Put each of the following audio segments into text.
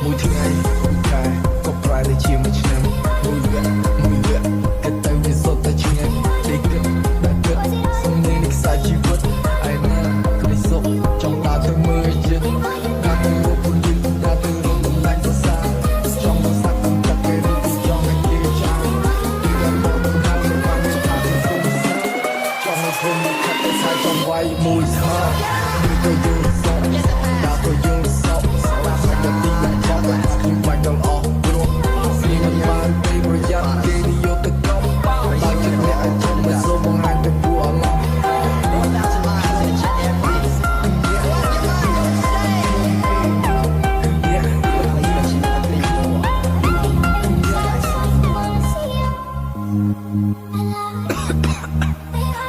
មួយថ្ងៃមួយខែក៏ប្រែទៅជាមួយឆ្នាំមួយវគ្គគិតទៅវាសុទ្ធតែឆ្ងាយតែគិតសំលេងនៃខ្សែជីវិតឯណាគ្រីសុខចង់ដើរទៅមើលយិតដើរទៅរកពលិនដើរទៅរកបំលាញ់ភាសាចង់មកសាក់តាមចិត្តគេឬចង់ឲ្យគេចាំពីដល់មកដល់ហើយបានថាទៅសុំចង់ឲ្យខ្ញុំខិតតែខ្សែចង់វាយមួយស្មើទៅយល់សោកដើរទៅយល់សោកខ្ញុំបាច់ដល់អស់ព្រោះស្រីមិនបានពេលប្រយ័ត្នគេនិយាយទៅកុំបើចិត្តអ្នកឲ្យជុំមិនសូមបង្ហាញទៅពួកអឡោះ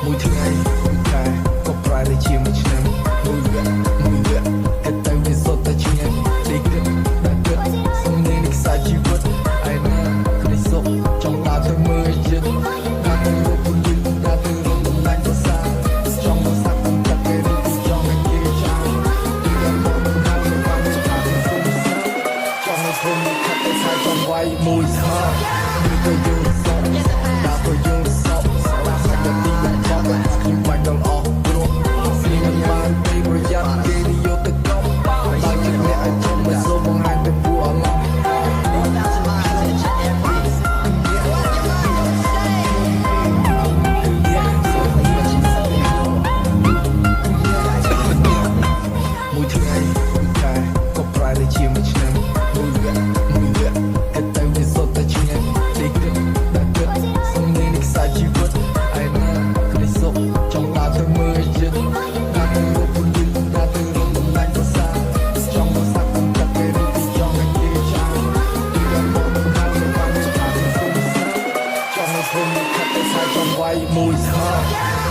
មួយថ្ងៃមួយខែក៏ប្រែទៅជាមួយឆ្នាំមួយវគ្គគិតទៅវាសុទ្ធតែឆ្ងាយតែគិតសំលេងនៃខ្សែជីវិតឯណាគ្រីសុខចង់ដើរទៅមើលយិតដើរទៅរកពលិនដើរទៅរកបំលាញ់ភាសាចង់មកសាក់តាមចិត្តគេឬចង់ឲ្យគេចាំពីដល់មកដល់ហើយបានថាទៅសុំចង់ឲ្យខ្ញុំខិតតែខ្សែចង់វាយមួយស្មើទៅយល់សោកដើរទៅយល់សោកខ្ញុំបាច់ដល់អស់ព្រោះស្រីមិនបានពេលប្រយ័ត្នគេនិយាយទៅកុំបើចិត្តអ្នកឲ្យជុំមិនសូមបង្ហាញទៅពួកអឡោះមួយថ្ងៃមួយខែក៏ប្រែទៅជាមួយឆ្នាំមួយវគ្គគិតទៅវាសុទ្ធតែឆ្ងាយតែគិតសំលេងនៃខ្សែជីវិតឯណាគ្រីសុខចង់ដើរទៅមើលយិតដើរទៅរកពលិនដើរទៅរកបំលាញ់ភាសាចង់មកសាក់តាមចិត្តគេឬចង់ឲ្យគេចាំពីដល់មកដល់ហើយបានថាទៅសុំចង់ឲ្យខ្ញុំខិតតែខ្សែចង់វាយមួយស្មើ